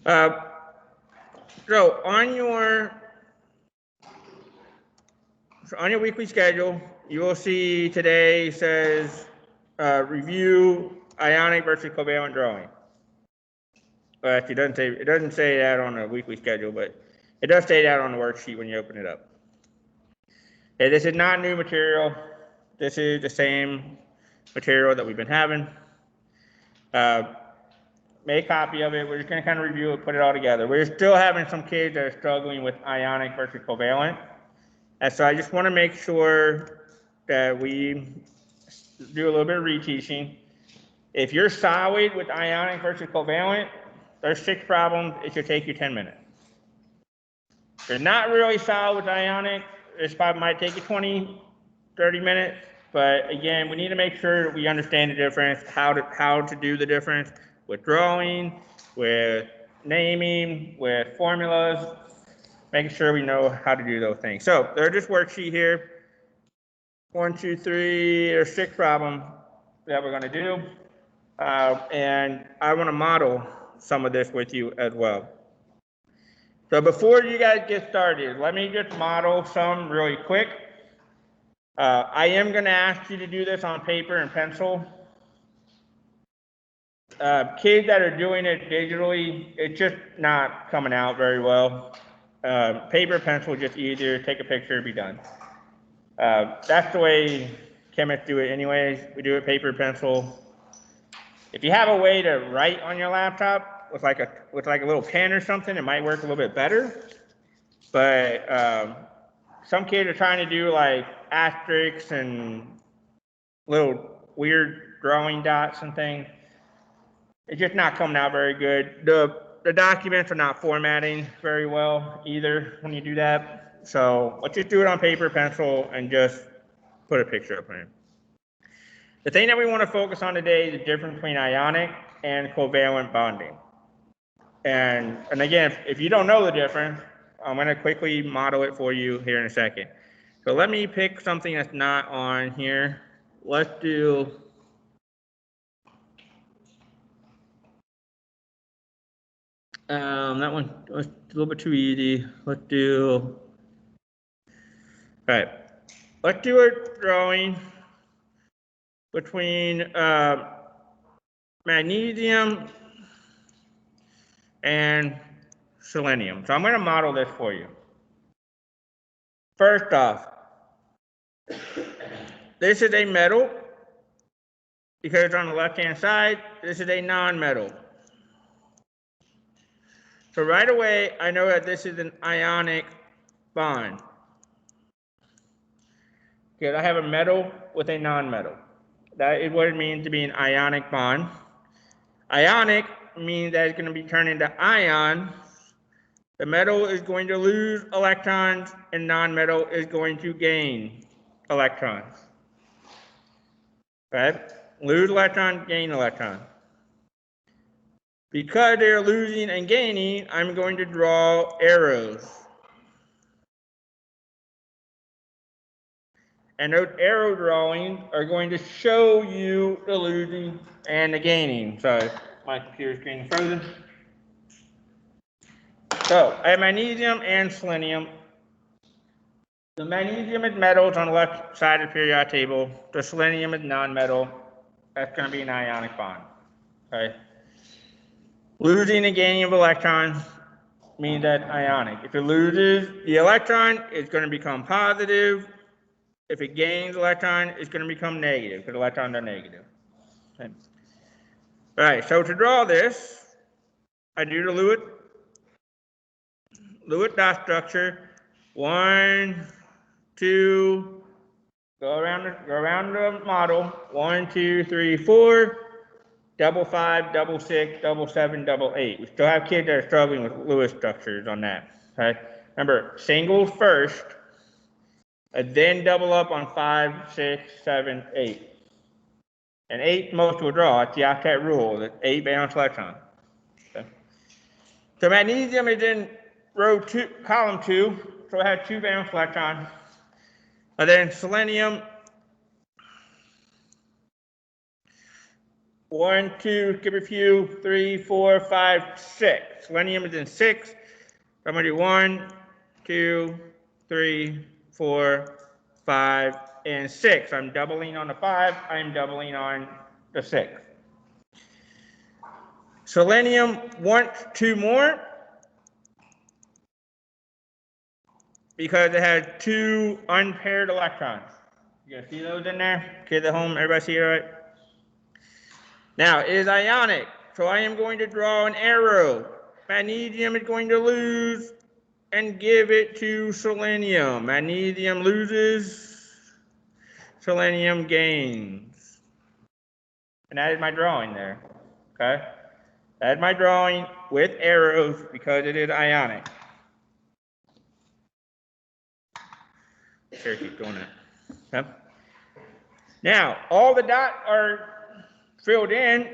Uh, so on your weekly schedule, you will see today says review ionic versus covalent drawing. Well, actually, it doesn't say that on the weekly schedule, but it does say that on the worksheet when you open it up. Okay, this is not new material. This is the same material that we've been having. Make a copy of it. We're just going to kind of review it, put it all together. We're still having some kids that are struggling with ionic versus covalent. And so I just want to make sure that we do a little bit of reteaching. If you're solid with ionic versus covalent, there's 6 problems. It should take you 10 minutes. If you're not really solid with ionic, this probably might take you 20, 30 minutes. But again, we need to make sure that we understand the difference, how to do the difference with drawing, with naming, with formulas, making sure we know how to do those things. So there's this worksheet here. 1, 2, 3, there's 6 problems that we're going to do. And I want to model some of this with you as well. So before you guys get started, let me just model some really quick. I am going to ask you to do this on paper and pencil. Kids that are doing it digitally, it's just not coming out very well. Paper, pencil, just easier. Take a picture, be done. That's the way chemists do it anyways. We do it paper, pencil. If you have a way to write on your laptop with like a little pen or something, it might work a little bit better. But some kids are trying to do like asterisks and little weird drawing dots and things. It's just not coming out very good. The documents are not formatting very well either when you do that. So let's just do it on paper, pencil, and just put a picture up here. The thing that we want to focus on today is the difference between ionic and covalent bonding. And again, if you don't know the difference, I'm going to quickly model it for you here in a second. So let me pick something that's not on here. Let's do that one was a little bit too easy. Let's do, all right. Let's do a drawing between magnesium and selenium. So I'm going to model this for you. First off, this is a metal because it's on the left-hand side. This is a non-metal. So right away, I know that this is an ionic bond. Because I have a metal with a non-metal. That is what it means to be an ionic bond. Ionic means that it's going to be turned into ion. The metal is going to lose electrons, and non-metal is going to gain electrons. Right? Lose electron, gain electron. Because they're losing and gaining, I'm going to draw arrows. And those arrow drawings are going to show you the losing and the gaining. Sorry, my computer screen is frozen. So I have magnesium and selenium. The magnesium is metals on the left side of the periodic table. The selenium is non-metal. That's going to be an ionic bond. Okay. Losing and gaining of electrons means that ionic. If it loses the electron, it's going to become positive. If it gains electron, it's going to become negative because electrons are negative. Okay. All right, so to draw this, I do the Lewis dot structure. 1, 2, go around the model. 1, 2, 3, 4. Double 5, double 6, double 7, double 8. We still have kids that are struggling with Lewis structures on that. Okay. Remember, singles first, and then double up on 5, 6, 7, 8. And 8 most will draw. It's the octet rule. That 8 valence electron. Okay. So magnesium is in column 2. So it has 2 valence electrons. And then selenium 1, 2, skip a few, 3, 4, 5, 6. Selenium is in 6. I'm going to do 1, 2, 3, 4, 5, and 6. I'm doubling on the 5. I'm doubling on the 6. Selenium wants 2 more because it has 2 unpaired electrons. You guys see those in there? Kids at home, everybody see it right? Now, it is ionic, so I am going to draw an arrow. Magnesium is going to lose and give it to selenium. Magnesium loses, selenium gains. And that is my drawing there, okay? That is my drawing with arrows because it is ionic. Sure, keep doing that. Okay? Now, all the dots are filled in.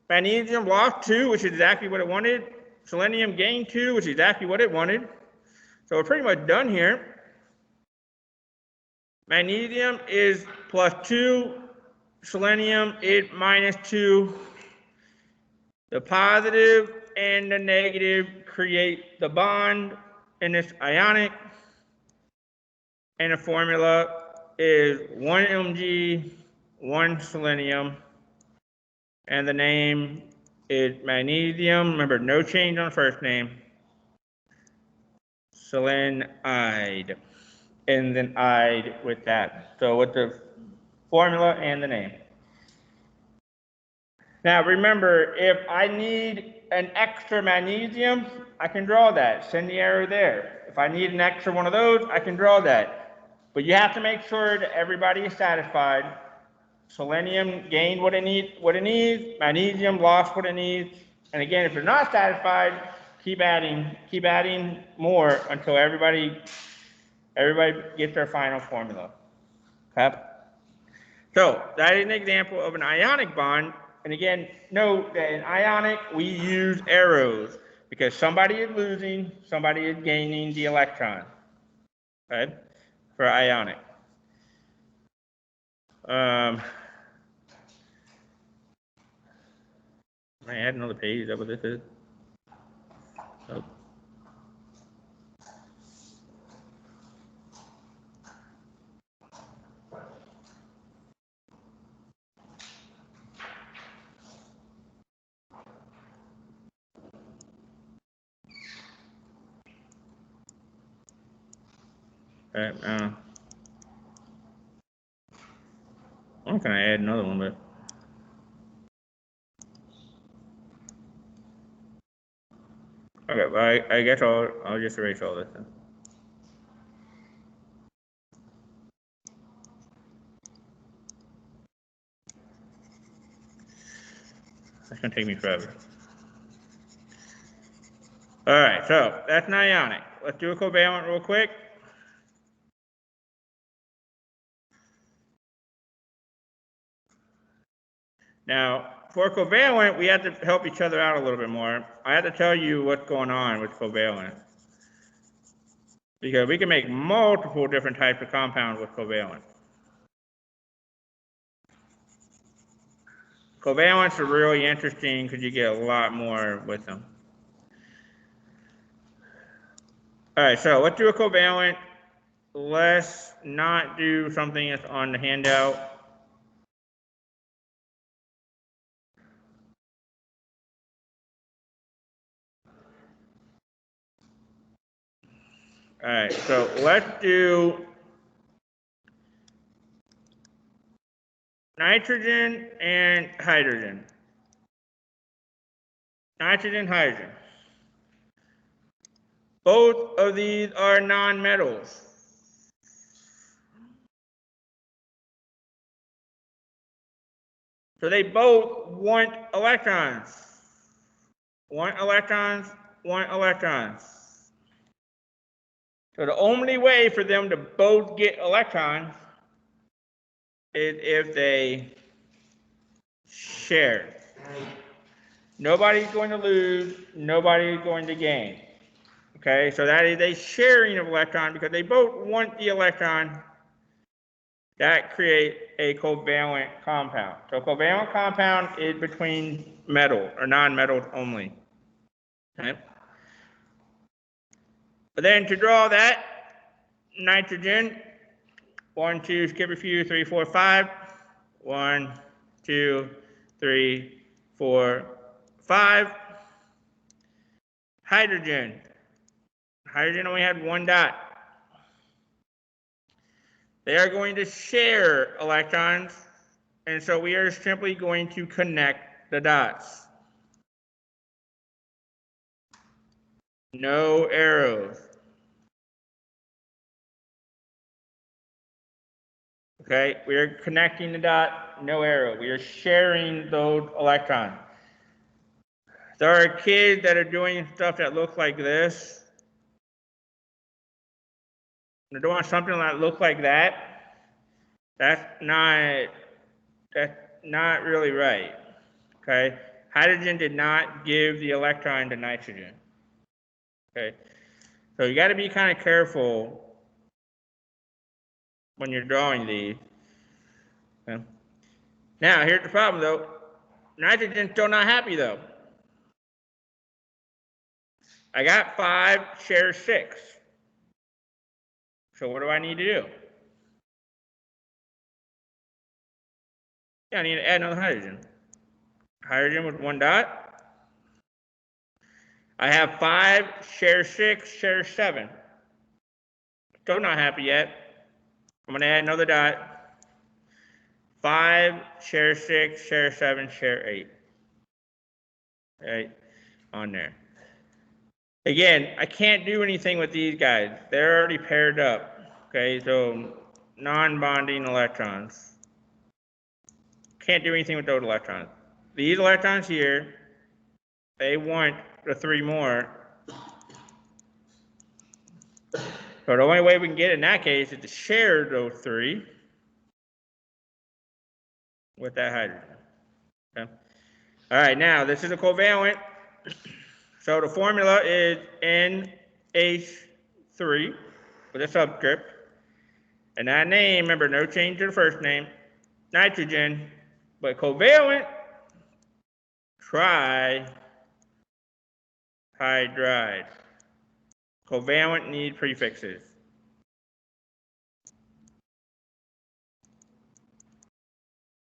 Magnesium lost 2, which is exactly what it wanted. Selenium gained 2, which is exactly what it wanted. So we're pretty much done here. Magnesium is +2. Selenium is -2. The positive and the negative create the bond in this ionic. And the formula is 1 Mg, 1 selenium. And the name is magnesium. Remember, no change on the first name. Selenide. And then ide with that. So with the formula and the name. Now remember, if I need an extra magnesium, I can draw that. Send the arrow there. If I need an extra one of those, I can draw that. But you have to make sure that everybody is satisfied. Selenium gained what it needs, magnesium lost what it needs. And again, if you're not satisfied, keep adding more until everybody gets their final formula. Okay? So that is an example of an ionic bond. And again, note that in ionic, we use arrows because somebody is losing, somebody is gaining the electron. Okay? For ionic. I add another page, is that what this is? Oh. I'm gonna add another one, but okay, well, I guess I'll just erase all this then. That's gonna take me forever. All right, so that's an ionic. Let's do a covalent real quick. Now, for covalent, we have to help each other out a little bit more. I have to tell you what's going on with covalent. Because we can make multiple different types of compounds with covalent. Covalents are really interesting because you get a lot more with them. All right, so let's do a covalent. Let's not do something that's on the handout. All right, so let's do nitrogen and hydrogen. Nitrogen, hydrogen. Both of these are nonmetals. So they both want electrons. Want electrons, want electrons. So the only way for them to both get electrons is if they share. Nobody's going to lose, nobody's going to gain. Okay, so that is a sharing of electron because they both want the electron. that create a covalent compound. So covalent compound is between metal or non-metals only. Okay. But then to draw that nitrogen, 1, 2, skip a few, 3, 4, 5. 1, 2, 3, 4, 5. Hydrogen. Hydrogen only had one dot. They are going to share electrons, and so we are simply going to connect the dots. No arrows. Okay, we are connecting the dot, no arrow. We are sharing those electrons. There are kids that are doing stuff that looks like this. They're doing something that looks like that. That's not really right. Okay, hydrogen did not give the electron to nitrogen. Okay, so you got to be kind of careful when you're drawing these. Okay. Now, here's the problem though. Nitrogen's still not happy though. I got 5, share 6. So what do I need to do? Yeah, I need to add another hydrogen. Hydrogen with 1 dot. I have 5, share 6, share 7. Still not happy yet. I'm going to add another dot. 5, share 6, share 7, share 8. Right on there. Again, I can't do anything with these guys. They're already paired up. Okay, so non-bonding electrons. Can't do anything with those electrons. These electrons here, they want the 3 more. So the only way we can get it in that case is to share those 3 with that hydrogen. Okay. All right, now this is a covalent. So the formula is NH3 with a subscript. And that name, remember, no change to the first name, nitrogen, but covalent, trihydride. Covalent need prefixes.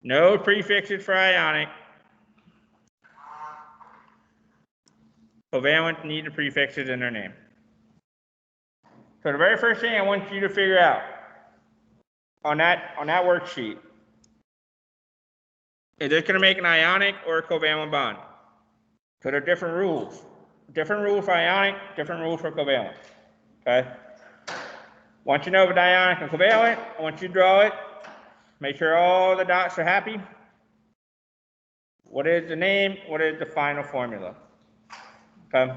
No prefixes for ionic. Covalent need the prefixes in their name. So the very first thing I want you to figure out on that worksheet, is this going to make an ionic or a covalent bond? So there are different rules. Different rules for ionic, different rules for covalent. Okay? Once you know about ionic and covalent, I want you to draw it. Make sure all the dots are happy. What is the name? What is the final formula? Okay?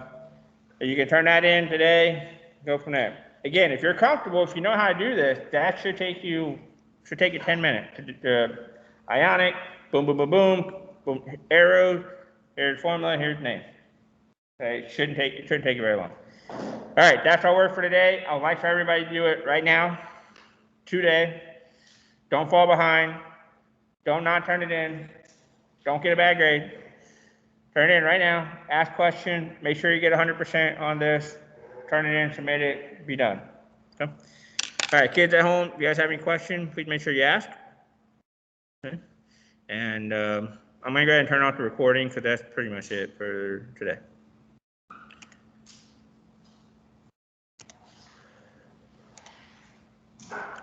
You can turn that in today, go from there. Again, if you're comfortable, if you know how to do this, that should take you 10 minutes. Ionic, boom, boom, boom, boom, boom, arrows, here's the formula, here's the name. Okay, it shouldn't take you very long. All right, that's our work for today. I would like for everybody to do it right now, today. Don't fall behind. Don't not turn it in. Don't get a bad grade. Turn it in right now. Ask questions. Make sure you get 100% on this. Turn it in, submit it, be done. Okay? All right, kids at home, if you guys have any questions, please make sure you ask. Okay? And I'm going to go ahead and turn off the recording because that's pretty much it for today.